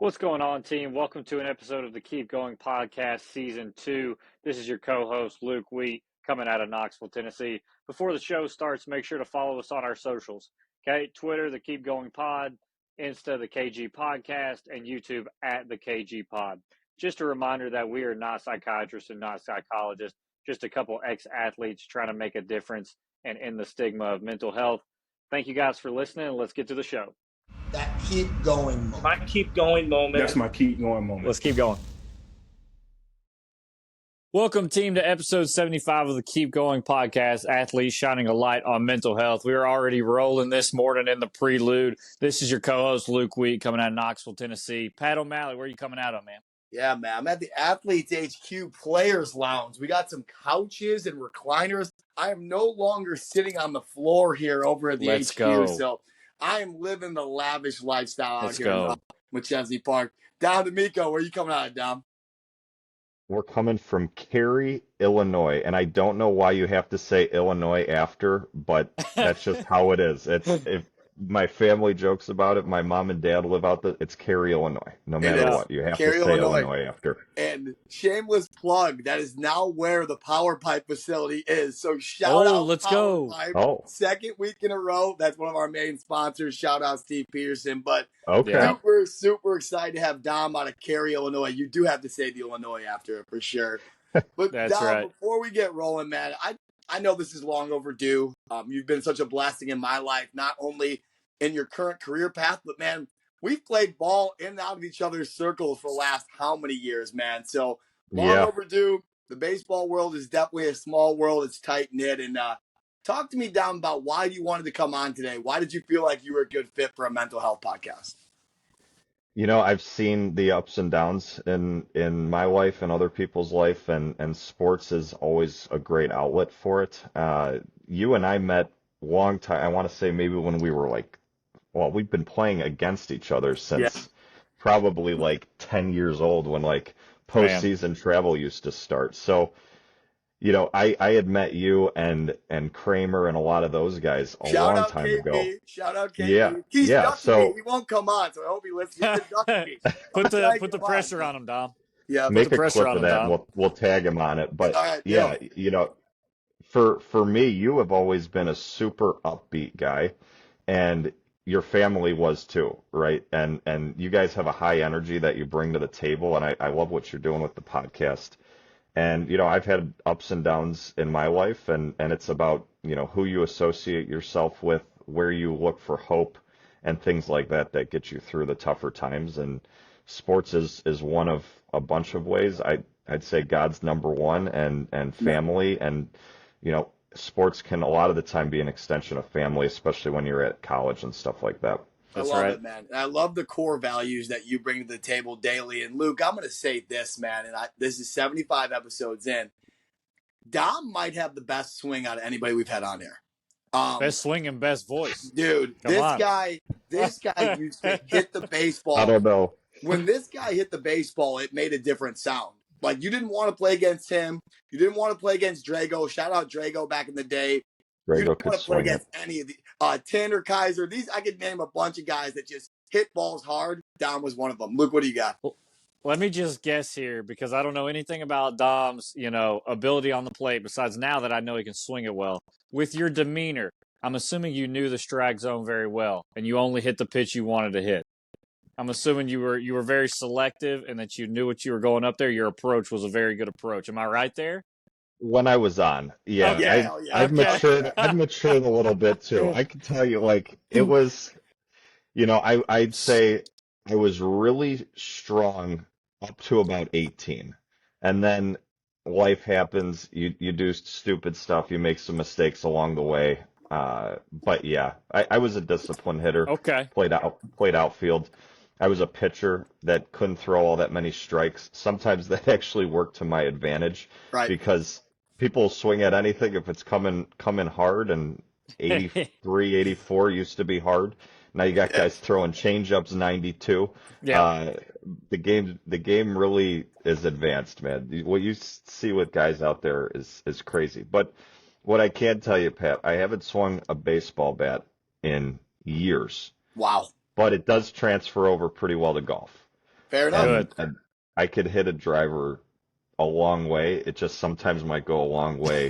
What's going on, team? Welcome to an episode of the Keep Going Podcast, Season 2. This is your co-host, Luke Wheat, coming out of Knoxville, Tennessee. Before the show starts, make sure to follow us on our socials, okay? Twitter, the Keep Going Pod, Insta, the KG Podcast, and YouTube at the KG Pod. Just a reminder that we are not psychiatrists and not psychologists, just a couple ex-athletes trying to make a difference and end the stigma of mental health. Thank you guys for listening, and let's get to the show. That keep going moment. My keep going moment. That's my keep going moment. Let's keep going. Welcome, team, to episode 75 of the Keep Going Podcast, Athletes Shining a Light on Mental Health. We are already rolling this morning in the prelude. This is your co-host, Luke Wheat, coming out of Knoxville, Tennessee. Pat O'Malley, where are you coming out of, man? Yeah, man. I'm at the Athletes HQ Players Lounge. We got some couches and recliners. I am no longer sitting on the floor here over at the Let's HQ. go. So I am living the lavish lifestyle out Let's here go. in McChesney Park. Dom DeMicco, where are you coming out of, Dom? We're coming from Cary, Illinois, and I don't know why you have to say Illinois after, but that's just how it is. If my family jokes about it, my mom and dad live out there. It's Cary, Illinois. No matter what, you have Cary, to say Illinois. Illinois after. And shameless plug, that is now where the Power Pipe facility is. So shout out let's Power go. Pipe. Oh, Second week in a row. That's one of our main sponsors. Shout out Steve Peterson. But okay. Yeah. super excited to have Dom out of Cary, Illinois. You do have to say the Illinois after it for sure. But That's Dom, right. before we get rolling, man, I know this is long overdue. You've been such a blessing in my life, not only in your current career path, but man, we've played ball in and out of each other's circles for the last how many years, man? So long Yeah. overdue. The baseball world is definitely a small world. It's tight knit. And talk to me, Dom, about why you wanted to come on today. Why did you feel like you were a good fit for a mental health podcast? You know, I've seen the ups and downs in my life and other people's life, and sports is always a great outlet for it. You and I met long time. I want to say maybe when we were we've been playing against each other since probably like 10 years old when like postseason travel used to start. So, you know, I had met you and Kramer and a lot of those guys a long time ago. Shout out KP. Yeah, He's yeah, ducking so- me. He won't come on, so I hope he listens. He's been ducking me. Put Try to the get him pressure on. on him, Dom. Yeah, Make the a pressure clip on of him, that Dom. and we'll tag him on it. But all right, yeah, you know, for me, you have always been a super upbeat guy, and your family was too, right? And you guys have a high energy that you bring to the table, and I love what you're doing with the podcast. And, you know, I've had ups and downs in my life, and it's about, you know, who you associate yourself with, where you look for hope, and things like that that get you through the tougher times. And sports is one of a bunch of ways. I'd say God's number one, and family, and, you know, sports can a lot of the time be an extension of family, especially when you're at college and stuff like that. That's I love right. it, man. And I love the core values that you bring to the table daily. And Luke, I'm going to say this, man, and this is 75 episodes in. Dom might have the best swing out of anybody we've had on here. Best swing and best voice. Dude, Come on. this guy used to hit the baseball. I don't know. When this guy hit the baseball, it made a different sound. Like, you didn't want to play against him. You didn't want to play against Drago. Shout out Drago back in the day. You Drago didn't could want to play swing it. against any of the Tanner Kaiser. These, I could name a bunch of guys that just hit balls hard. Dom was one of them. Luke, what do you got? Let me just guess here, because I don't know anything about Dom's, ability on the plate, besides now that I know he can swing it well. With your demeanor, I'm assuming you knew the strike zone very well, and you only hit the pitch you wanted to hit. I'm assuming you were very selective, and that you knew what you were going up there. Your approach was a very good approach. Am I right there? When I was on, yeah, Okay. I've Okay. matured. I've matured a little bit too. I can tell you, like, it was, you know, I'd say I was really strong up to about 18, and then life happens. You do stupid stuff. You make some mistakes along the way. But yeah, I was a disciplined hitter. Okay. Played outfield. I was a pitcher that couldn't throw all that many strikes. Sometimes that actually worked to my advantage, Right. because people swing at anything if it's coming hard, and 83, 84 used to be hard. Now you got guys throwing changeups 92. Yeah. The game really is advanced, man. What you see with guys out there is crazy. But what I can tell you, Pat, I haven't swung a baseball bat in years. Wow. But it does transfer over pretty well to golf. Fair enough. Good. And I could hit a driver a long way. It just sometimes might go a long way,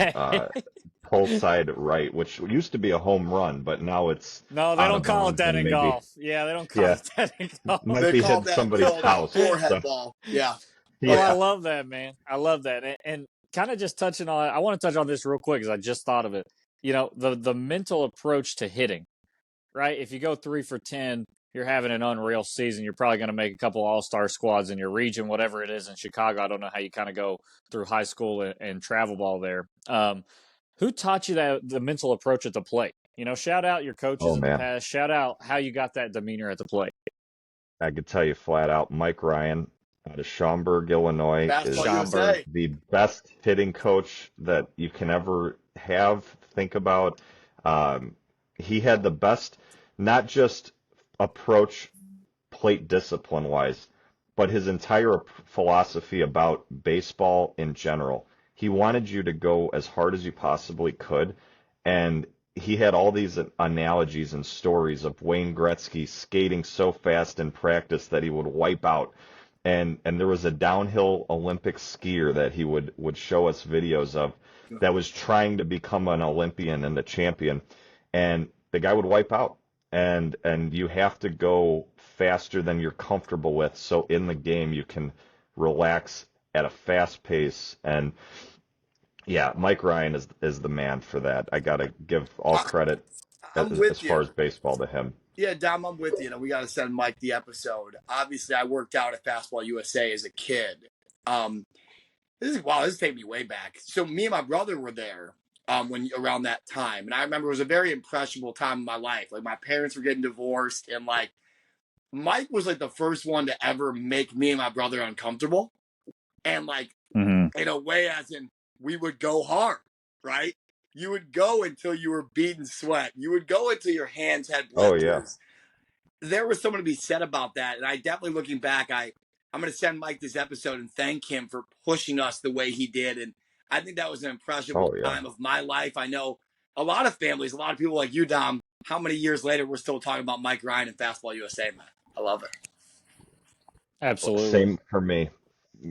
pull side right, which used to be a home run, but now it's No, they out don't of call it bounds that and in maybe, golf. Yeah, they don't call yeah, it that in golf. might They be call hitting that somebody's house. forehead So, ball. Yeah. Oh, Oh I yeah. love that, man. I love that. And kind of just touching on, I want to touch on this real quick because I just thought of it. You know, the mental approach to hitting, right? If you go 3 for 10, you're having an unreal season. You're probably going to make a couple all-star squads in your region, whatever it is in Chicago. I don't know how you kind of go through high school and travel ball there. Who taught you that the mental approach at the plate? You know, shout out your coaches oh in the man, past. Shout out how you got that demeanor at the plate. I could tell you flat out, Mike Ryan out of Schaumburg, Illinois, Basketball is Schomburg. USA. the best hitting coach that you can ever have. Think about. Um, he had the best, not just approach plate discipline wise, but his entire philosophy about baseball in general. He wanted you to go as hard as you possibly could, and he had all these analogies and stories of Wayne Gretzky skating so fast in practice that he would wipe out. And there was a downhill Olympic skier that he would show us videos of that was trying to become an Olympian and a champion, and the guy would wipe out. And you have to go faster than you're comfortable with, so in the game you can relax at a fast pace. And yeah, Mike Ryan is the man for that. I gotta give all I, credit I'm as with you. far as baseball to him. Yeah, Dom, I'm with you. We got to send Mike the episode. Obviously, I worked out at Fastball USA as a kid. This is taking me way back. So me and my brother were there when around that time, and I remember it was a very impressionable time in my life. Like my parents were getting divorced, and like Mike was like the first one to ever make me and my brother uncomfortable, and like Mm-hmm. in a way, as in we would go hard, right? You would go until you were beating sweat. You would go until your hands had Oh yeah. blisters. There was something to be said about that. And I definitely, looking back, I'm going to send Mike this episode and thank him for pushing us the way he did. And I think that was an impressionable Oh yeah. time of my life. I know a lot of families, a lot of people like you, Dom, how many years later we're still talking about Mike Ryan and Fastball USA, man. I love it. Absolutely. Same for me.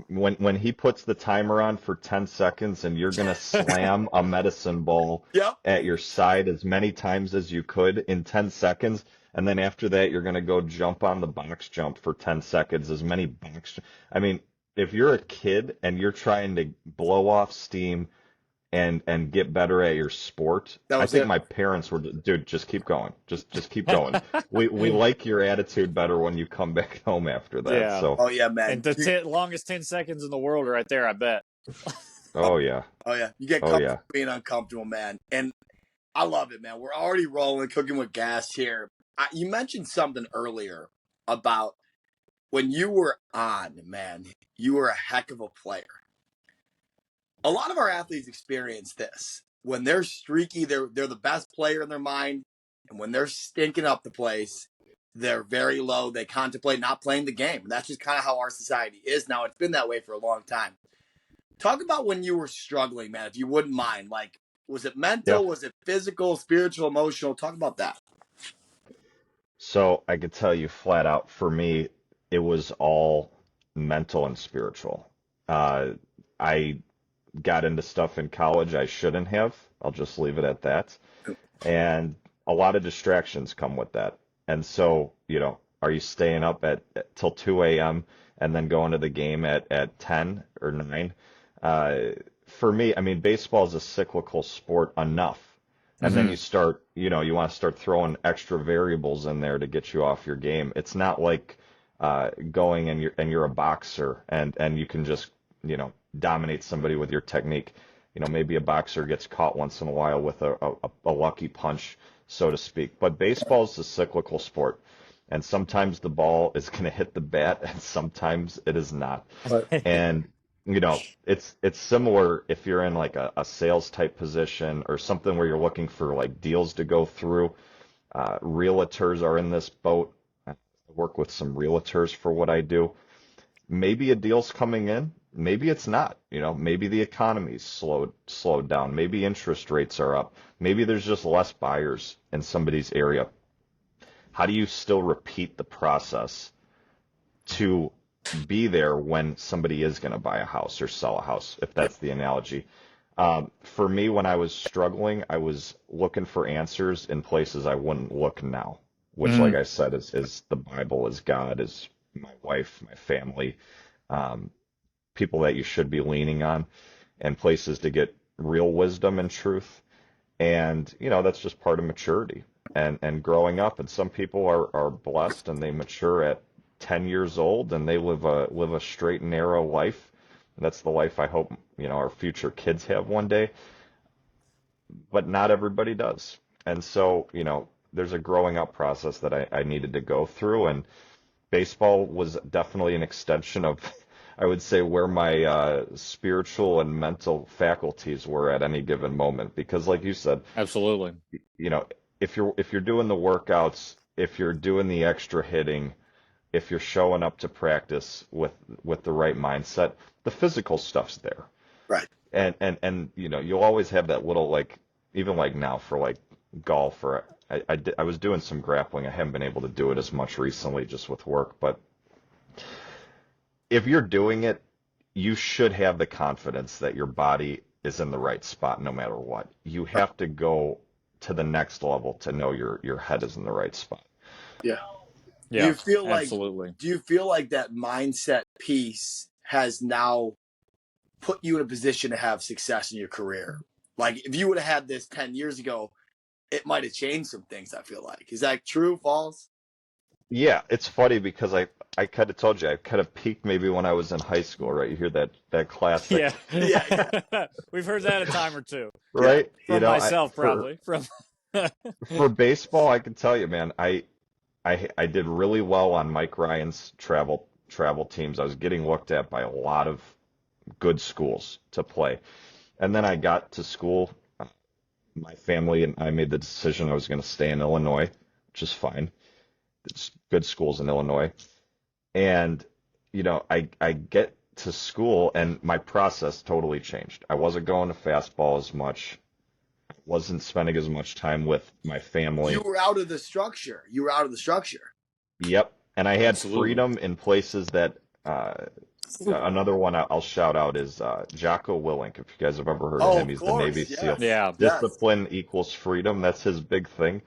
When he puts the timer on for 10 seconds and you're gonna slam a medicine ball Yep. at your side as many times as you could in 10 seconds, and then after that you're gonna go jump on the box jump for 10 seconds, as many I mean, if you're a kid and you're trying to blow off steam and get better at your sport, That I was think it. my parents were, dude, just keep going. Just keep going. We like your attitude better when you come back home after that. Yeah. So, Oh, yeah, man. And the longest 10 seconds in the world right there, I bet. oh yeah. Oh, yeah. You get Oh yeah. comfortable being uncomfortable, man. And I love it, man. We're already rolling, cooking with gas here. You mentioned something earlier about when you were on, man, you were a heck of a player. A lot of our athletes experience this. When they're streaky, they're the best player in their mind. And when they're stinking up the place, they're very low. They contemplate not playing the game. And that's just kind of how our society is now. It's been that way for a long time. Talk about when you were struggling, man, if you wouldn't mind. Like, was it Yeah. mental? Was it physical, spiritual, emotional? Talk about that. So I could tell you flat out, for me, it was all mental and spiritual. I got into stuff in college I shouldn't have. I'll just leave it at that. And a lot of distractions come with that. And so, are you staying up till 2 a.m. and then going to the game at 10 or 9? For me, I mean, baseball is a cyclical sport enough. And then you start, you want to start throwing extra variables in there to get you off your game. It's not like going and you're a boxer and you can just, dominate somebody with your technique. Maybe a boxer gets caught once in a while with a lucky punch, so to speak. But baseball is a cyclical sport, and sometimes the ball is going to hit the bat, and sometimes it is not. And it's similar if you're in like a sales type position or something where you're looking for like deals to go through. Realtors are in this boat. I work with some realtors for what I do. Maybe a deal's coming in, maybe it's not. Maybe the economy's slowed down. Maybe interest rates are up. Maybe there's just less buyers in somebody's area. How do you still repeat the process to be there when somebody is going to buy a house or sell a house, if Yep. that's the analogy. For me, when I was struggling, I was looking for answers in places I wouldn't look now, which, Mhm. like I said, is the Bible, is God, is my wife, my family, um, people that you should be leaning on, and places to get real wisdom and truth. And, that's just part of maturity and growing up. And some people are blessed and they mature at 10 years old and they live a straight and narrow life. And that's the life I hope, our future kids have one day. But not everybody does. And so, there's a growing up process that I needed to go through. And baseball was definitely an extension of, I would say, where my spiritual and mental faculties were at any given moment. Because, like you said, Absolutely. you know, if you're doing the workouts, if you're doing the extra hitting, if you're showing up to practice with the right mindset, the physical stuff's there. Right. And you'll always have that little, like, even like now for like golf, or I was doing some grappling. I haven't been able to do it as much recently just with work, but if you're doing it, you should have the confidence that your body is in the right spot no matter what. You Right. have to go to the next level to know your head is in the right spot. Yeah. Do Yeah, you feel like absolutely. that mindset piece has now put you in a position to have success in your career? Like if you would have had this 10 years ago, it might have changed some things, I feel like. Is that true, false? Yeah, it's funny because I kind of told you I kind of peaked maybe when I was in high school, right? You hear that Yeah. classic, Yeah, yeah, We've heard that a time or two yeah. right? from I myself, for probably. From for baseball, I can tell you, man, I did really well on Mike Ryan's travel teams. I was getting looked at by a lot of good schools to play. And then I got to school. My family and I made the decision I was going to stay in Illinois, which is fine. It's good schools in Illinois. And, I get to school and my process totally changed. I wasn't going to fastball as much, wasn't spending as much time with my You family. were out of the structure. You were out of the structure. Yep. And I had absolutely. freedom in places that, another one I'll shout out is Jocko Willink. If you guys have ever heard of Oh, him, of he's the Navy course. SEAL. Yes. Yeah. Yes. Discipline equals freedom. That's his big thing.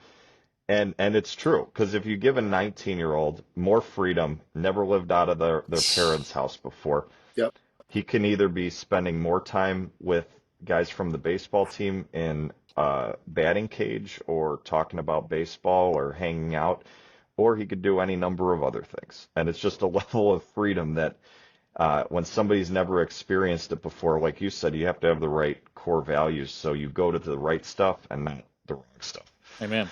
And it's true, because if you give a 19-year-old more freedom, never lived out of their parents' house before, Yep. he can either be spending more time with guys from the baseball team in batting cage or talking about baseball or hanging out, or he could do any number of other things. And it's just a level of freedom that when somebody's never experienced it before, like you said, you have to have the right core values. So you go to the right stuff and not the wrong stuff. Amen.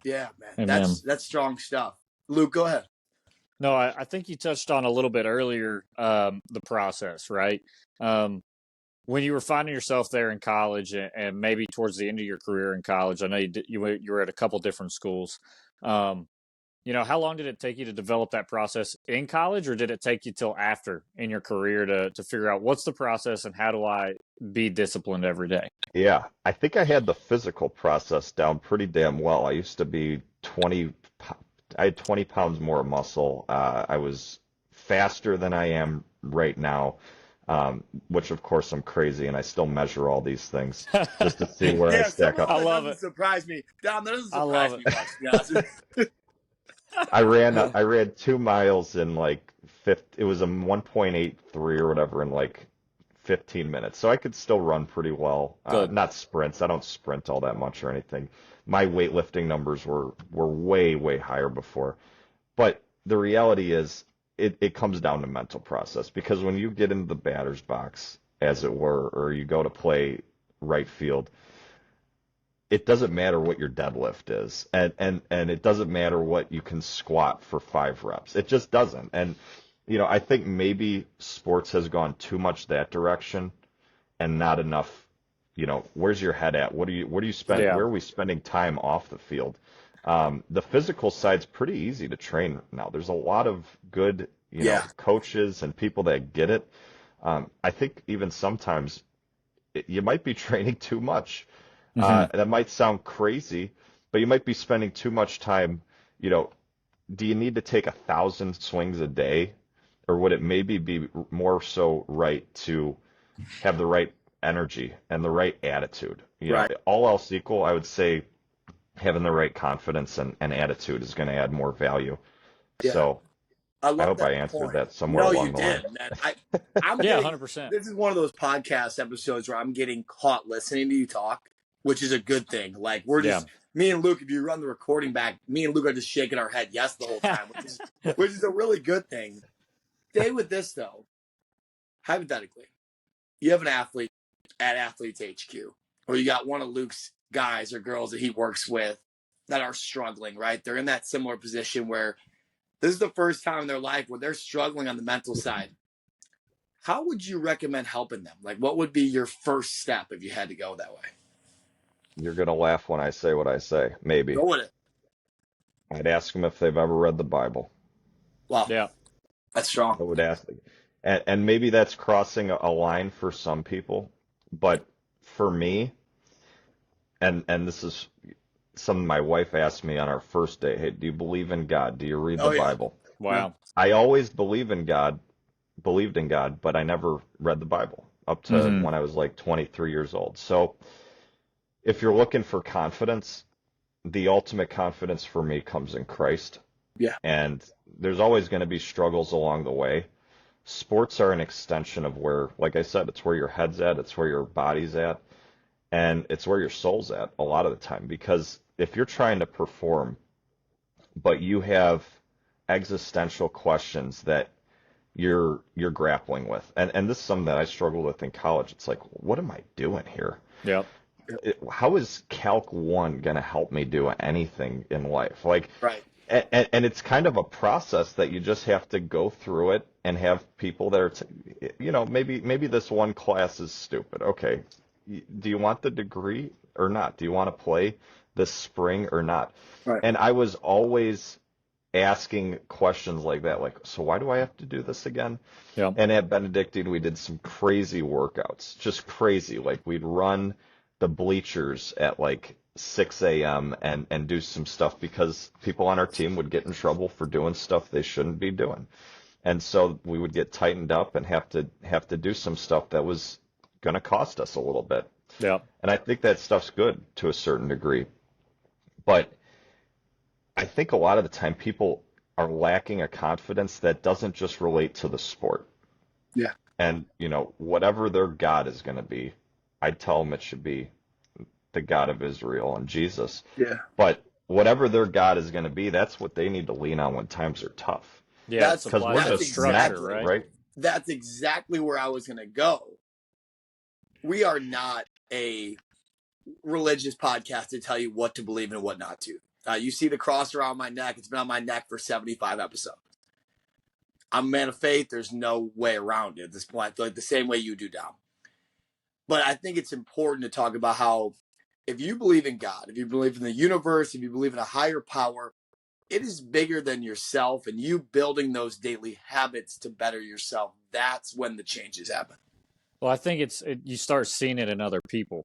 Yeah, man. Amen. That's strong stuff. Luke, go ahead. No, I think you touched on a little bit earlier the process, right? Um, when you were finding yourself there in college and maybe towards the end of your career in college, I know you were at a couple different schools. Um, how long did it take you to develop that process in college, or did it take you till after in your career to figure out what's the process and how do I be disciplined every day? Yeah, I think I had the physical process down pretty damn well. I used to be 20, I had 20 pounds more muscle. I was faster than I am right now, which of course I'm crazy and I still measure all these things just to see where I Yeah, some stack of up. I them it love doesn't it. surprise me. Dom, that doesn't I love surprise it. me much, to be honest with you. I ran 2 miles in like 50, it was a 1.83 or whatever in like 15 minutes. So I could still run pretty well. Good. Not sprints. I don't sprint all that much or anything. My weightlifting numbers were way, way higher before. But the reality is it comes down to mental process because when you get into the batter's box, as it were, or you go to play right field, it doesn't matter what your deadlift is, and it doesn't matter what you can squat for 5 reps. It just doesn't. And I think maybe sports has gone too much that direction and not enough. Where's your head at? What do you spend? Yeah. Where are we spending time off the field? The physical side's pretty easy to train now. There's a lot of good, Yeah. coaches and people that get it. I think even sometimes you might be training too much. Hmm. That might sound crazy, but you might be spending too much time. You know, do you need to take 1,000 swings a day? or would it maybe be more so right to have the right energy and the right attitude? Right. All else equal, I would say having the right confidence and attitude is going to add more value. Yeah. So I I love hope I that answered point. that somewhere No, you along the line. did, man. I'm Yeah, getting 100%. this is one of those podcast episodes where I'm getting caught listening to you talk, which is a good thing. Like we're Yeah. just me and Luke. If you run the recording back, me and Luke are just shaking our head yes the whole time, which is a really good thing. Stay with this though. Hypothetically, you have an athlete at Athletes HQ, or you got one of Luke's guys or girls that he works with that are struggling. Right, they're in that similar position where this is the first time in their life where they're struggling on the mental side. How would you recommend helping them? Like, what would be your first step if you had to go that way? You're going to laugh when I say what I say. Maybe. Go with it. I'd ask them if they've ever read the Bible. Wow, Yeah. that's strong. I would ask them. And maybe that's crossing a line for some people, but for me, and this is something my wife asked me on our first date. Hey, do you believe in God? Do you read the Oh yeah, Bible? yeah, Wow. I always believed in God, but I never read the Bible up to Hmm. when I was like 23 years old. So if you're looking for confidence, the ultimate confidence for me comes in Christ. yeah. And there's always going to be struggles along the way. Sports are an extension of where, like I said, it's where your head's at, it's where your body's at, and it's where your soul's at a lot of the time. Because if you're trying to perform, but you have existential questions that you're grappling with, and this is something that I struggled with in college. It's like, what am I doing here? Yep. How is Calc 1 going to help me do anything in life? Like, Right. and it's kind of a process that you just have to go through it and have people that are, maybe this one class is stupid. Okay, do you want the degree or not? Do you want to play this spring or not? Right. And I was always asking questions like that, like, so why do I have to do this again? Yep. And at Benedictine, we did some crazy workouts, just crazy. Like we'd run the bleachers at like 6 a.m. and do some stuff because people on our team would get in trouble for doing stuff they shouldn't be doing. And so we would get tightened up and have to do some stuff that was going to cost us a little bit. Yep. And I think that stuff's good to a certain degree. But I think a lot of the time people are lacking a confidence that doesn't just relate to the sport. Yeah. And, whatever their God is going to be, I'd tell them it should be the God of Israel and Jesus. Yeah. But whatever their God is going to be, that's what they need to lean on when times are tough. Yeah. That's- It's Because applied we're to just structure, exactly right? That's exactly where I was going to go. We are not a religious podcast to tell you what to believe and what not to. You see the cross around my neck. It's been on my neck for 75 episodes. I'm a man of faith. There's no way around it at this point. I feel like the same way you do, Dom. But I think it's important to talk about how if you believe in God, if you believe in the universe, if you believe in a higher power, it is bigger than yourself, and you building those daily habits to better yourself. That's when the changes happen. Well, I think you start seeing it in other people,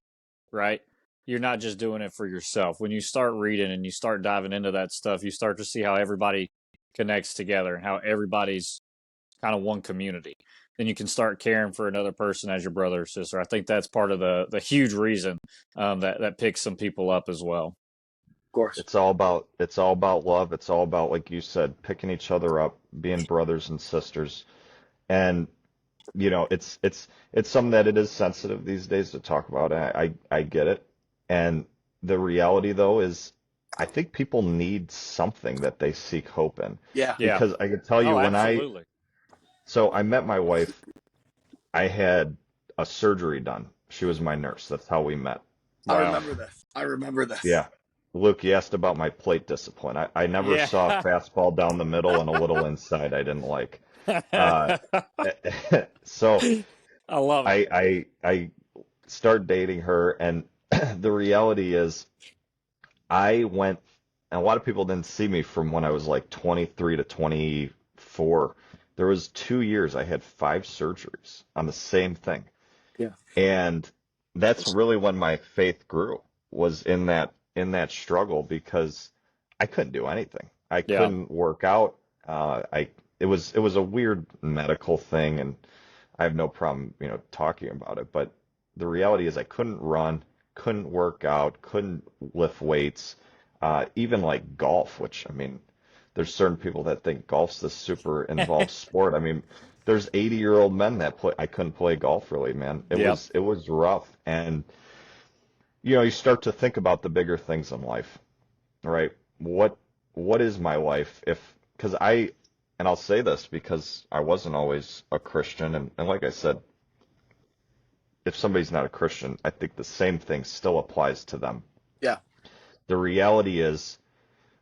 right? You're not just doing it for yourself. When you start reading and you start diving into that stuff, you start to see how everybody connects together and how everybody's kind of one community. Then you can start caring for another person as your brother or sister. I think that's part of the huge reason that picks some people up as well. Of course. It's all about love. It's all about, like you said, picking each other up, being brothers and sisters. And it's something that it is sensitive these days to talk about. I get it. And the reality though is I think people need something that they seek hope in. Yeah. Yeah. Because I can tell you Absolutely. so I met my wife, I had a surgery done. She was my nurse. That's how we met. I Wow. remember this. Yeah. Luke, you asked about my plate discipline. I never Yeah. saw a fastball down the middle and a little inside I didn't like. Uh, so I love it. I start dating her, and the reality is I went, and a lot of people didn't see me from when I was like 23 to 24. There was 2 years I had 5 surgeries on the same thing. Yeah. And that's really when my faith grew, was in that struggle because I couldn't do anything. I Yeah. couldn't work out. it was a weird medical thing, and I have no problem, talking about it. But the reality is, I couldn't run, couldn't work out, couldn't lift weights, even like golf, which I mean, there's certain people that think golf's this super involved sport. I mean, there's 80-year-old men that play. I couldn't play golf really, man. It Yep. was it was rough, and you start to think about the bigger things in life, right? What is my life if because and I'll say this because I wasn't always a Christian, and like I said, if somebody's not a Christian, I think the same thing still applies to them. Yeah. The reality is,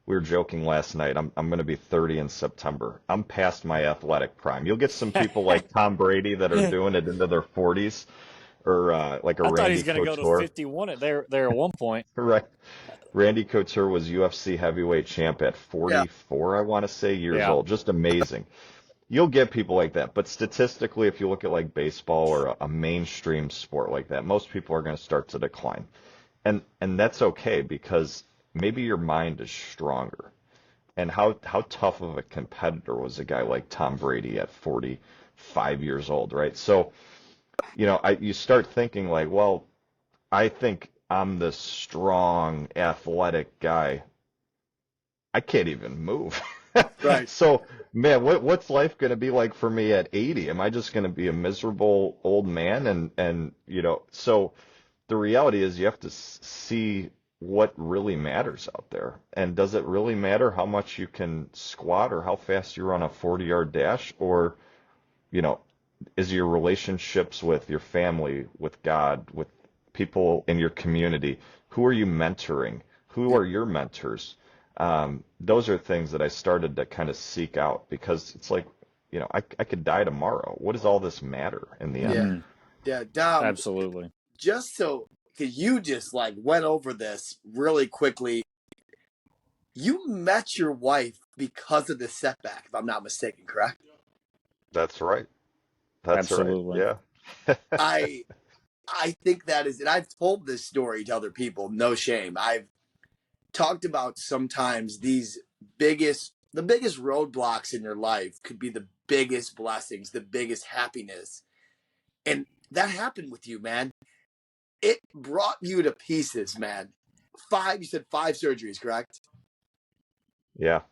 we were joking last night. I'm going to be 30 in September. I'm past my athletic prime. You'll get some people like Tom Brady that are doing it into their 40s, or like a I thought Randy he's going to go to Couture. 51 there at one point. Right. Randy Couture was UFC heavyweight champ at Yeah. 44, I want to say, years Yeah. old. Just amazing. You'll get people like that, but statistically, if you look at like baseball or a mainstream sport like that, most people are going to start to decline. And that's okay because maybe your mind is stronger. And how tough of a competitor was a guy like Tom Brady at 45 years old, right? So, you start thinking like, well, I think I'm this strong, athletic guy. I can't even move. Right. So, man, what's life going to be like for me at 80? Am I just going to be a miserable old man? So the reality is you have to see what really matters out there. And does it really matter how much you can squat or how fast you run a 40-yard dash? Or, you know, is your relationships with your family, with God, with people in your community? Who are you mentoring? Who Yeah. are your mentors? Those are things that I started to kind of seek out because it's like, I could die tomorrow. What does all this matter in the end? Yeah. Mm-hmm. Yeah. Dom, Absolutely. just so, because you just like went over this really quickly. You met your wife because of the setback, if I'm not mistaken, correct? That's right. That's right. Absolutely. Yeah. I I think that is, and I've told this story to other people, no shame. I've talked about sometimes the biggest roadblocks in your life could be the biggest blessings, the biggest happiness. And that happened with you, man. It brought you to pieces, man. You said 5 surgeries, correct? Yeah. It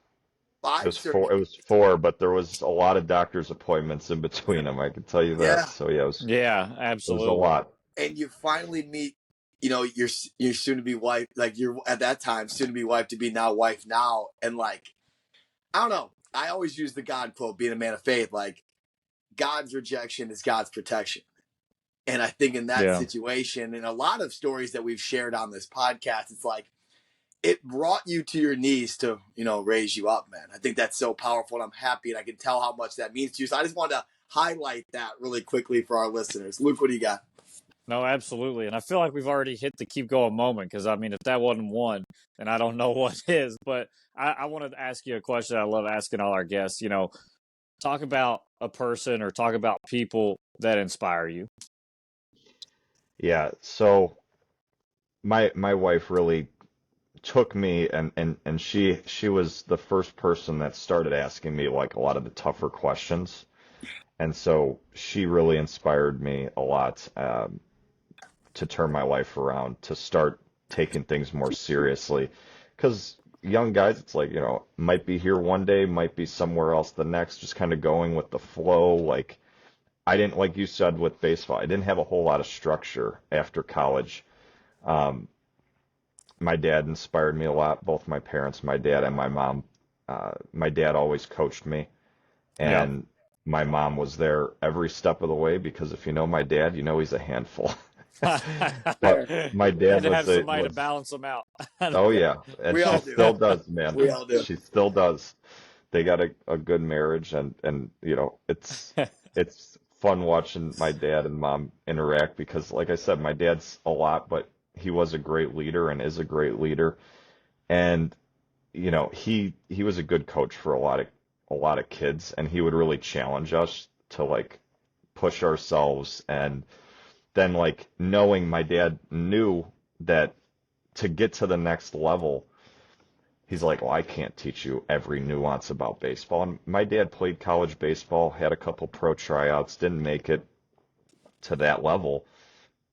Five was surgeries. four. It was four, but there was a lot of doctor's appointments in between them. I can tell you that. Yeah. So yeah, Yeah, it was a absolutely. lot. And you finally meet, your soon to be wife, like you're at that time soon to be wife to be now wife now, and like I don't know. I always use the God quote, being a man of faith, like God's rejection is God's protection. And I think in that Yeah. situation, and a lot of stories that we've shared on this podcast, it's like it brought you to your knees to, raise you up, man. I think that's so powerful, and I'm happy, and I can tell how much that means to you. So I just wanted to highlight that really quickly for our listeners. Luke, what do you got? No, absolutely. And I feel like we've already hit the keep going moment because, I mean, if that wasn't one, then I don't know what is. But I wanted to ask you a question I love asking all our guests. Talk about a person or talk about people that inspire you. Yeah. So my wife really took me and she was the first person that started asking me like a lot of the tougher questions. And so she really inspired me a lot, to turn my life around, to start taking things more seriously. Because young guys, it's like, might be here one day, might be somewhere else the next, just kind of going with the flow. Like, I didn't, like you said with baseball, I didn't have a whole lot of structure after college. Um, my dad inspired me a lot, both my parents, my dad and my mom. My dad always coached me, Yeah. and my mom was there every step of the way because if you know my dad, you know he's a handful. But Fair. my Had dad to have was somebody to balance them out. oh yeah, and We she all do. still does, man. We all do. She still does. They got a good marriage, and it's fun watching my dad and mom interact because, like I said, my dad's a lot, but he was a great leader and is a great leader, and he was a good coach for a lot of kids, and he would really challenge us to like push ourselves, and then like knowing my dad knew that to get to the next level, he's like, well, I can't teach you every nuance about baseball. And my dad played college baseball, had a couple pro tryouts, didn't make it to that level,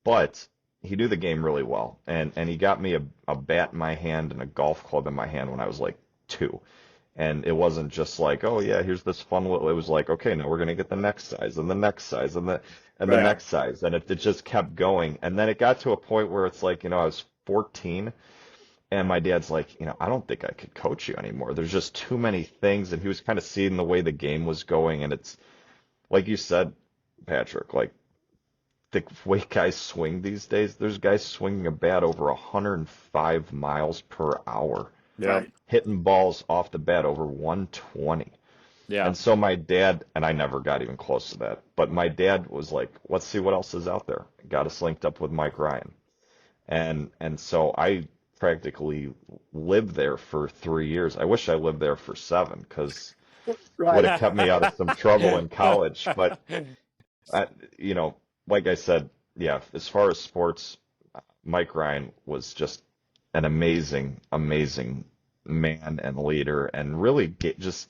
but he knew the game really well. And he got me a bat in my hand and a golf club in my hand when I was like 2. And it wasn't just like, oh yeah, here's this fun little, it was like, okay, now we're gonna get the next size and the next size and the Right. next size. And it just kept going. And then it got to a point where it's like, I was 14 and my dad's like, I don't think I could coach you anymore. There's just too many things. And he was kind of seeing the way the game was going. And it's like you said, Patrick, like the way guys swing these days, there's guys swinging a bat over 105 miles per hour, Yeah. Right. hitting balls off the bat over 120. Yeah. And so my dad, and I never got even close to that, but my dad was like, let's see what else is out there. Got us linked up with Mike Ryan. And so I practically lived there for 3 years. I wish I lived there for 7 because would Right. have kept me out of some trouble in college. But, I, like I said, yeah, as far as sports, Mike Ryan was just an amazing, amazing man and leader and really just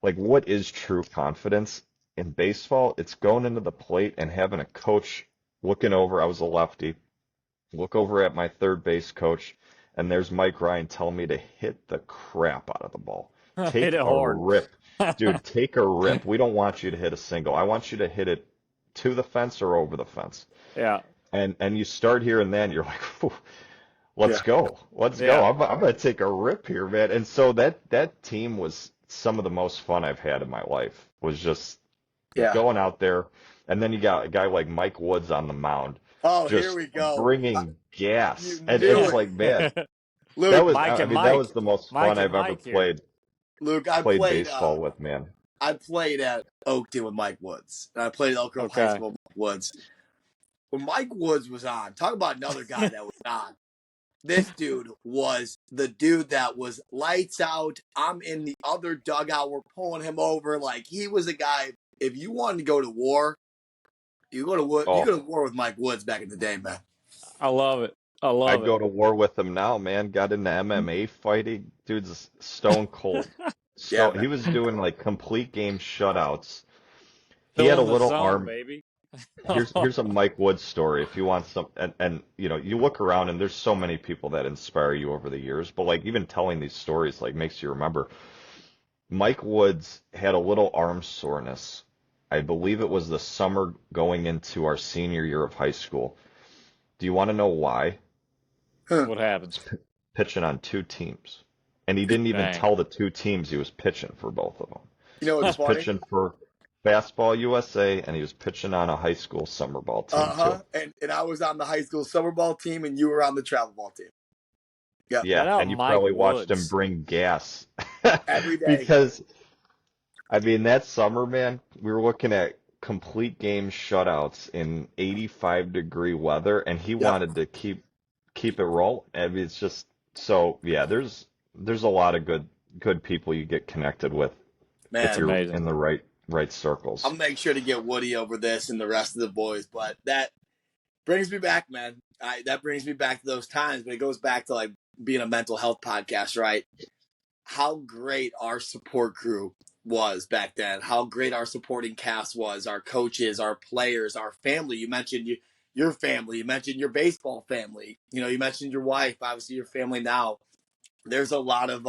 like what is true confidence in baseball? It's going into the plate and having a coach looking over. I was a lefty, look over at my third base coach, and there's Mike Ryan telling me to hit the crap out of the ball. Hit Take it a hard. rip. Dude, take a rip. We don't want you to hit a single. I want you to hit it to the fence or over the fence. Yeah. And you start here and then you're like, "Phew, let's Yeah. go. Let's Yeah. go. I'm going to take a rip here, man." And so that team was some of the most fun I've had in my life, was just Yeah. going out there. And then you got a guy like Mike Woods on the mound, Oh, here just we go. bringing gas. You And knew it's it. like, man, Luke, that was, Mike I and mean, that Mike. was the most Mike fun and I've ever Mike here. played Luke, I played played baseball with, man. I played at Oakton with Mike Woods. And I played at Elk Grove High Okay. School with Mike Woods. When Mike Woods was on, talk about another guy that was on. This dude was the dude that was lights out. I'm in the other dugout. We're pulling him over. Like, he was a guy, if you wanted to go to war, you go to war, you Oh, go to war with Mike Woods back in the day, man. I love it. I love I'd it. go to war with him now, man. Got into MMA fighting. Dude's stone cold. Yeah, He man. was doing like complete game shutouts. He had a Fill in the little zone, arm. baby. Here's a Mike Woods story. If you want some, and you look around and there's so many people that inspire you over the years, but like even telling these stories like makes you remember. Mike Woods had a little arm soreness. I believe it was the summer going into our senior year of high school. Do you want to know why? What happens? Pitching on 2 teams. And he didn't even Dang. tell the 2 teams he was pitching for both of them. You know He what's was funny? pitching for Fastball USA, and he was pitching on a high school summer ball team too. And I was on the high school summer ball team, and you were on the travel ball team. Yeah, Yeah, Shout out and you Mike probably watched him Woods. bring gas. every day. Because, I mean, that summer, man, we were looking at complete game shutouts in 85-degree weather, and he Yep. wanted to keep it rolling. I mean, it's just so, yeah, there's a lot of good people you get connected with if Man, you're amazing. in the right circles. I'll make sure to get Woody over this and the rest of the boys. But that brings me back, man. That brings me back to those times. But it goes back to like being a mental health podcast, right? How great our support crew was back then. How great our supporting cast was. Our coaches, our players, our family. You mentioned your family. You mentioned your baseball family. You mentioned your wife. Obviously, your family now. There's a lot of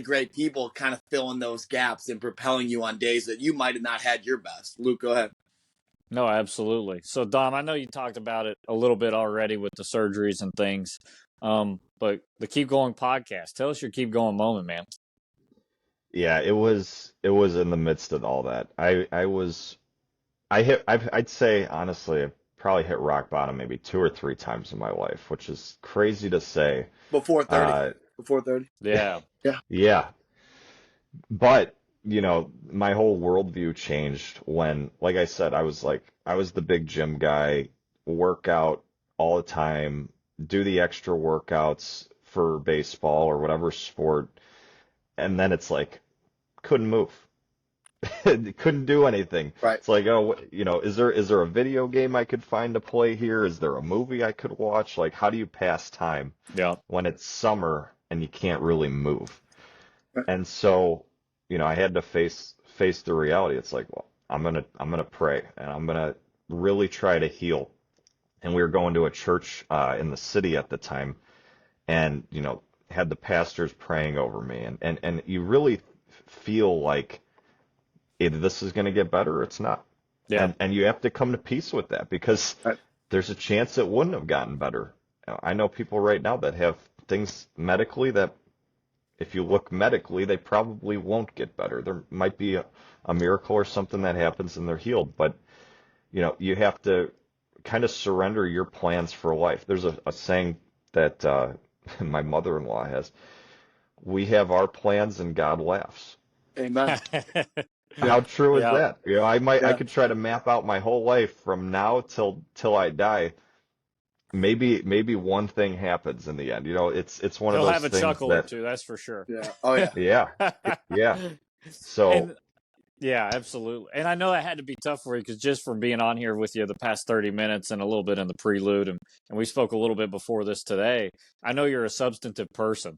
great people kind of filling those gaps and propelling you on days that you might have not had your best. Luke, go ahead. No, absolutely. So, Dom, I know you talked about it a little bit already with the surgeries and things, but the Keep Going podcast. Tell us your Keep Going moment, man. Yeah, it was in the midst of all that. I'd say honestly, I probably hit rock bottom maybe 2 or 3 times in my life, which is crazy to say. Before 30. Before 30. Yeah. Yeah, but my whole worldview changed when, like I said, I was the big gym guy, work out all the time, do the extra workouts for baseball or whatever sport, and then it's like couldn't move. Couldn't do anything. Right. It's like, oh, is there a video game I could find to play here? Is there a movie I could watch? Like, how do you pass time Yeah. when it's summer and you can't really move. And so, I had to face the reality. It's like, well, I'm gonna pray and I'm gonna really try to heal. And we were going to a church in the city at the time, and had the pastors praying over me, and you really feel like either this is going to get better or it's not. Yeah. And you have to come to peace with that because there's a chance it wouldn't have gotten better. I know people right now that have things medically that if you look medically, they probably won't get better. There might be a miracle or something that happens and they're healed. But, you have to kind of surrender your plans for life. There's a saying that my mother-in-law has. We have our plans and God laughs. Amen. How true is Yeah. that? I could try to map out my whole life from now till I die. Maybe one thing happens in the end. It's one of He'll those have a things chuckle or that, two, that's for sure. Yeah. Oh yeah. yeah. So And yeah, absolutely. And I know that had to be tough for you because just from being on here with you the past 30 minutes and a little bit in the prelude, and we spoke a little bit before this today, I know you're a substantive person.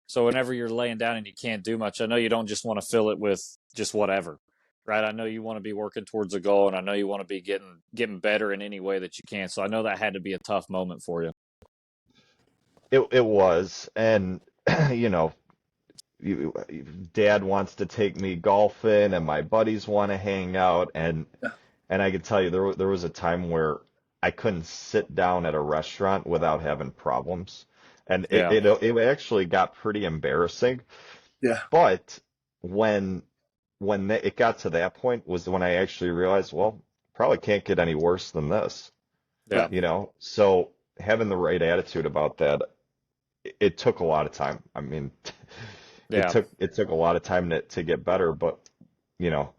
So whenever you're laying down and you can't do much, I know you don't just want to fill it with just whatever, right? I know you want to be working towards a goal, and I know you want to be getting better in any way that you can. So I know that had to be a tough moment for you. it was, and you know, Dad wants to take me golfing, and my buddies want to hang out, and I can tell you there was a time where I couldn't sit down at a restaurant without having problems, and Yeah. it actually got pretty embarrassing. Yeah. But when it got to that point was when I actually realized, well, probably can't get any worse than this, Yeah. So having the right attitude about that, it took a lot of time. I mean, Yeah. it took a lot of time to get better, but you know,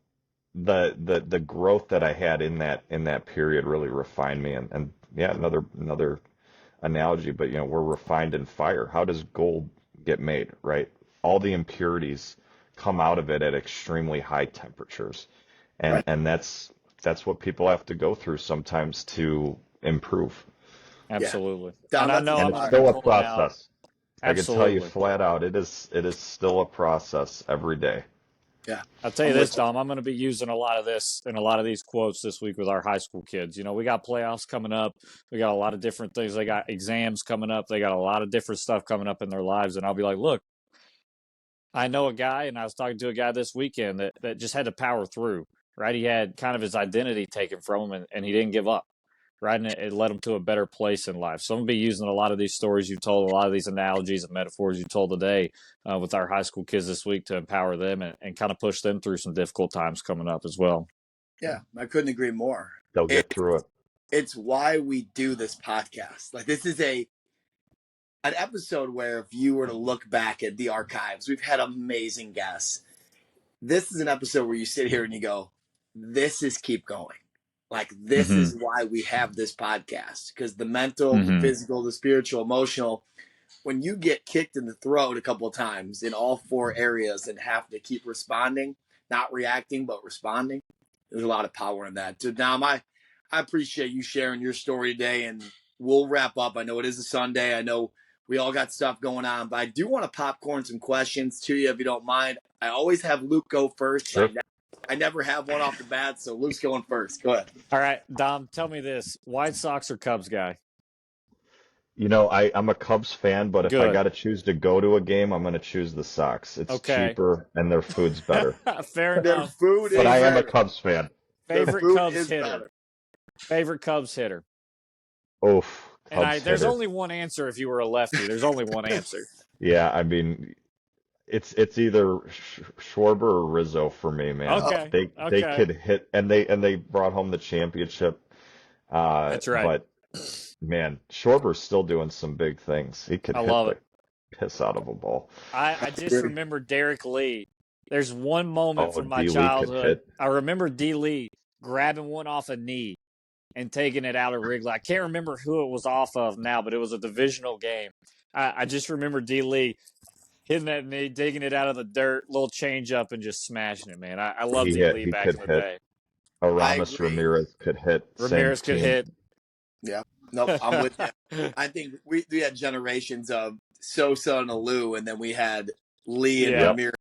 the growth that I had in that period really refined me. And yeah, another analogy, but we're refined in fire. How does gold get made, right? All the impurities come out of it at extremely high temperatures. And that's what people have to go through sometimes to improve. Absolutely. Don, And I that's know a I'm And going it's to be still a pulling out. process. I can tell you Absolutely. flat out, it is still a process every day. Yeah. I'll tell you I'm this, with you. Dom. I'm going to be using a lot of this and a lot of these quotes this week with our high school kids. We got playoffs coming up. We got a lot of different things. They got exams coming up. They got a lot of different stuff coming up in their lives. And I'll be like, look, I know a guy, and I was talking to a guy this weekend that just had to power through, right? He had kind of his identity taken from him, and he didn't give up, right? And it led him to a better place in life. So I'm going to be using a lot of these stories you've told, a lot of these analogies and metaphors you told today with our high school kids this week to empower them and kind of push them through some difficult times coming up as well. Yeah, I couldn't agree more. They'll get through it. It's why we do this podcast. Like, this is an episode where if you were to look back at the archives, we've had amazing guests. This is an episode where you sit here and you go, this is keep going. Like, this Mhm. is why we have this podcast, because the mental, the Mhm. physical, the spiritual, emotional, when you get kicked in the throat a couple of times in all four areas and have to keep responding, not reacting, but responding, there's a lot of power in that. So, Dom, I appreciate you sharing your story today, and we'll wrap up. I know it is a Sunday. I know we all got stuff going on, but I do want to popcorn some questions to you if you don't mind. I always have Luke go first. Sure. I never have one off the bat, so Luke's going first. Go ahead. All right, Dom, tell me this. White Sox or Cubs guy? I'm a Cubs fan, but if I Good. got to choose to go to a game, I'm going to choose the Sox. It's Okay. cheaper and their food's better. Fair Their enough. food is But I am a better. Cubs fan. Their Favorite food Cubs is hitter. better. Favorite Cubs hitter. Oof, And Cubs there's hitter. only one answer if you were a lefty. There's only one answer. Yeah, I mean, it's either Schwarber or Rizzo for me, man. Okay. They Okay. could hit, and they brought home the championship. That's right. But man, Schwarber's still doing some big things. He could I hit love the it. piss out of a ball. I just remember Derek Lee. There's one moment Oh, from my D. Lee could childhood. hit. I remember D. Lee grabbing one off a knee and taking it out of Wrigley. I can't remember who it was off of now, but it was a divisional game. I just remember D. Lee hitting that knee, digging it out of the dirt, little change up, and just smashing it, man. I love D. Lee He back could in the hit. day. Aramis agree. Ramirez could hit. Ramirez Same could team. hit. Yeah. Nope, I'm with you. I think we had generations of Sosa and Alou, and then we had Lee and Yeah. Ramirez.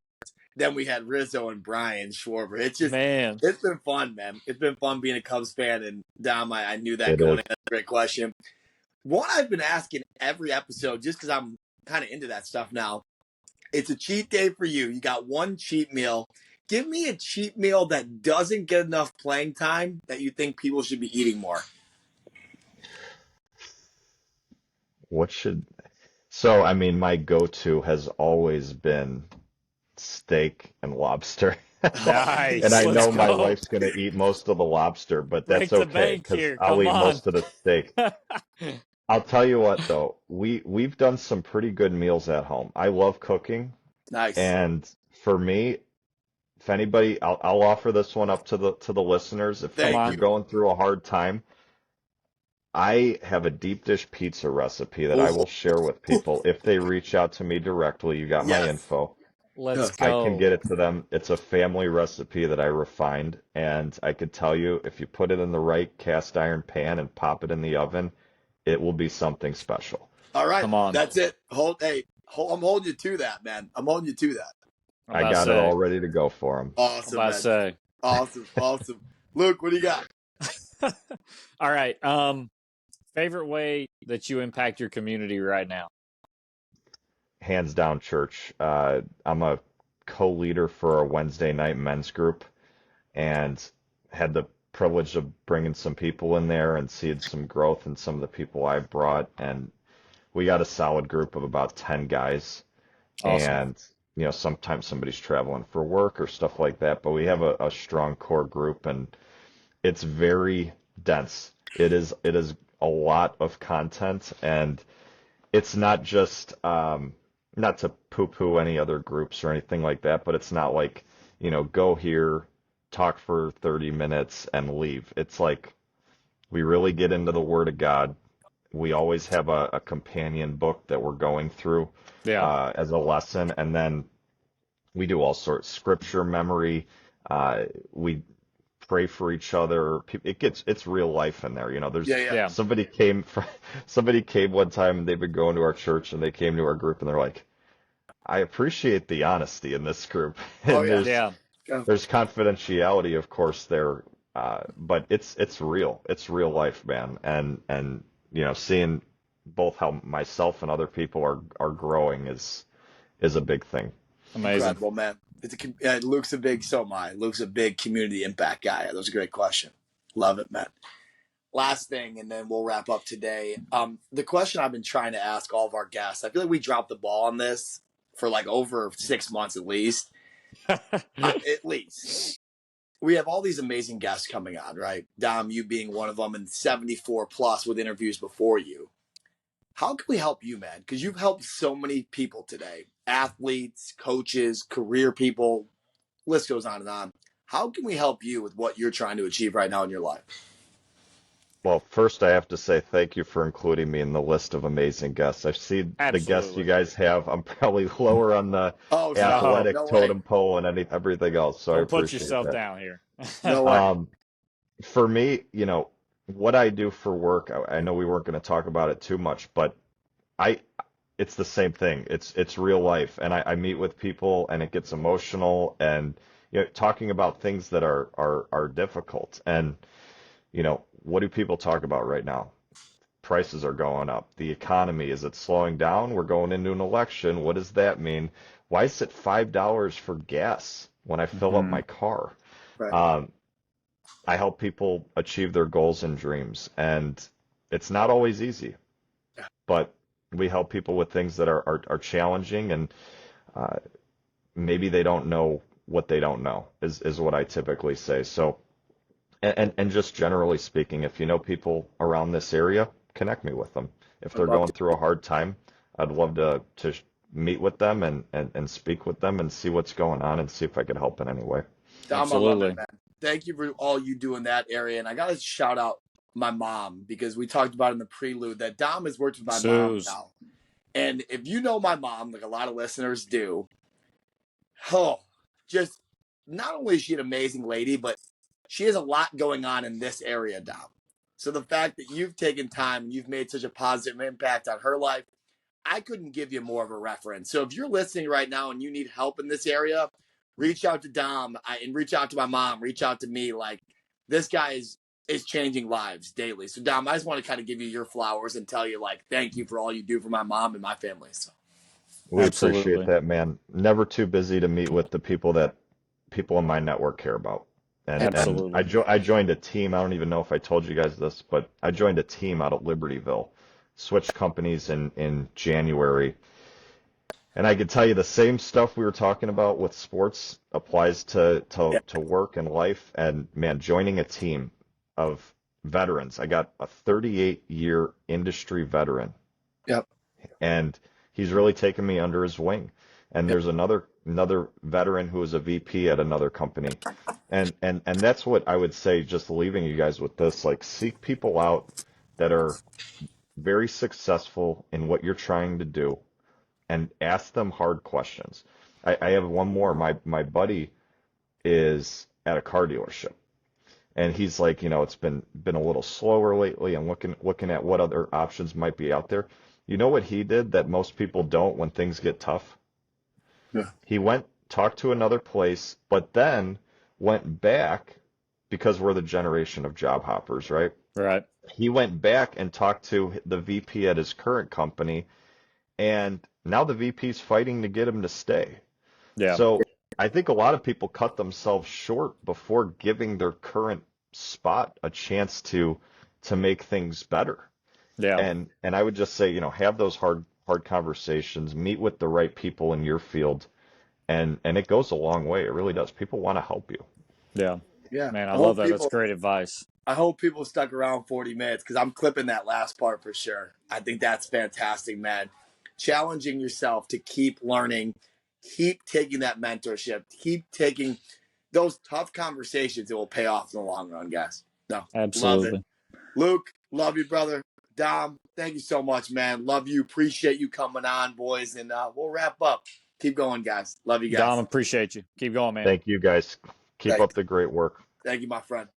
Then we had Rizzo and Brian Schwarber. It's just, Man. it's been fun, man. It's been fun being a Cubs fan. And Dom, I knew that It going is. in. That's a great question. What I've been asking every episode, just because I'm kind of into that stuff now, it's a cheat day for you. You got one cheat meal. Give me a cheat meal that doesn't get enough playing time that you think people should be eating more. So, I mean, my go-to has always been steak and lobster. Nice. And I Let's know my go. wife's going to eat most of the lobster, but Break that's the okay bank because here. I'll Come eat on. most of the steak. I'll tell you what, though, we've done some pretty good meals at home. I love cooking, Nice. and for me, if anybody, I'll offer this one up to the listeners. If Thank you're you. going through a hard time, I have a deep dish pizza recipe that I Oh, will share with people if they reach out to me directly. You got my yes. info. Let's I can go. get it to them. It's a family recipe that I refined, and I could tell you if you put it in the right cast iron pan and pop it in the oven, it will be something special. All right. Come on. That's it. I'm holding you to that, man. I'm holding you to that. I'm I about to got it say. all ready to go for them. I'm Awesome, about to man. say. Awesome. Awesome. Luke, what do you got? All right. Favorite way that you impact your community right now? Hands down, church. I'm a co-leader for a Wednesday night men's group, and had the privilege of bringing some people in there and seeing some growth in some of the people I've brought. And we got a solid group of about 10 guys. Awesome. And, sometimes somebody's traveling for work or stuff like that, but we have a strong core group, and it's very dense. It is a lot of content, and it's not just not to poo-poo any other groups or anything like that, but it's not like, go here, talk for 30 minutes and leave. It's like we really get into the Word of God. We always have a companion book that we're going through Yeah. as a lesson, and then we do all sorts scripture memory. We pray for each other. It's real life in there. There's Yeah. Yeah. somebody came one time and they've been going to our church and they came to our group and they're like, I appreciate the honesty in this group. Oh, And yeah. Yeah. there's confidentiality, of course, there, but it's real. It's real life, man. And seeing both how myself and other people are growing is a big thing. Amazing. Incredible, man. Luke's a big, so am I. Luke's a big community impact guy. That was a great question. Love it, man. Last thing, and then we'll wrap up today. The question I've been trying to ask all of our guests, I feel like we dropped the ball on this for like over 6 months at least. At least. We have all these amazing guests coming on, right? Dom, you being one of them, and 74 plus with interviews before you. How can we help you, man? Because you've helped so many people today. Athletes, coaches, career people, list goes on and on. How can we help you with what you're trying to achieve right now in your life? Well, first I have to say thank you for including me in the list of amazing guests. I see the guests you Absolutely. guys have. I'm probably lower on the Oh, athletic no way. totem pole and everything else, so I Don't put appreciate yourself that. down here. No way. For me, what I do for work, I know we weren't going to talk about it too much, but I it's the same thing. It's real life, and I meet with people, and it gets emotional, and talking about things that are difficult. And what do people talk about right now? Prices are going up. The economy, is it slowing down? We're going into an election. What does that mean? Why is it $5 for gas when I fill up Mhm. my car? Right. I help people achieve their goals and dreams, and it's not always easy, but we help people with things that are challenging, and uh, maybe they don't know what they don't know, is what I typically say. So, and just generally speaking, if you know people around this area, connect me with them. If I'd they're love going to. through a hard time, I'd love to meet with them and speak with them and see what's going on and see if I could help in any way. Dom, I love Absolutely. it, man. Thank you for all you do in that area. And I got to shout out my mom because we talked about in the prelude that Dom has worked with my mom Suze. now. And if you know my mom, like a lot of listeners do, just not only is she an amazing lady, but she has a lot going on in this area, Dom. So the fact that you've taken time and you've made such a positive impact on her life, I couldn't give you more of a reference. So if you're listening right now and you need help in this area, reach out to Dom and reach out to my mom, reach out to me. Like, this guy is changing lives daily. So Dom, I just want to kind of give you your flowers and tell you, like, thank you for all you do for my mom and my family. So We appreciate Absolutely. that, man. Never too busy to meet with the people that people in my network care about. And Absolutely. I joined a team. I don't even know if I told you guys this, but I joined a team out of Libertyville. Switched companies in January. And I could tell you the same stuff we were talking about with sports applies yeah, to work and life. And man, joining a team of veterans. I got a 38-year industry veteran, yep, and he's really taken me under his wing. And yep, there's another veteran who is a VP at another company. And that's what I would say, just leaving you guys with this, like, seek people out that are very successful in what you're trying to do and ask them hard questions. I have one more. My buddy is at a car dealership, and he's like, it's been a little slower lately, and looking at what other options might be out there. You know what he did that most people don't when things get tough? yeah, He went, talked to another place, but then went back, because we're the generation of job hoppers, right? Right. He went back and talked to the VP at his current company, and now the VP's fighting to get him to stay. Yeah. So I think a lot of people cut themselves short before giving their current spot a chance to make things better. Yeah. And I would just say, have those hard conversations, meet with the right people in your field, and it goes a long way. It really does. People want to help you. Yeah. yeah. Man, I I love hope that. That's people great advice. I hope people stuck around 40 minutes because I'm clipping that last part for sure. I think that's fantastic, man. Challenging yourself to keep learning, keep taking that mentorship, keep taking those tough conversations that will pay off in the long run, guys. No, love it. Absolutely. Luke, love you, brother. Dom, thank you so much, man. Love you. Appreciate you coming on, boys. And we'll wrap up. Keep going, guys. Love you Dom, guys. appreciate you. Keep going, man. Thank you guys. Keep Thank, up the great work. thank you, my friend.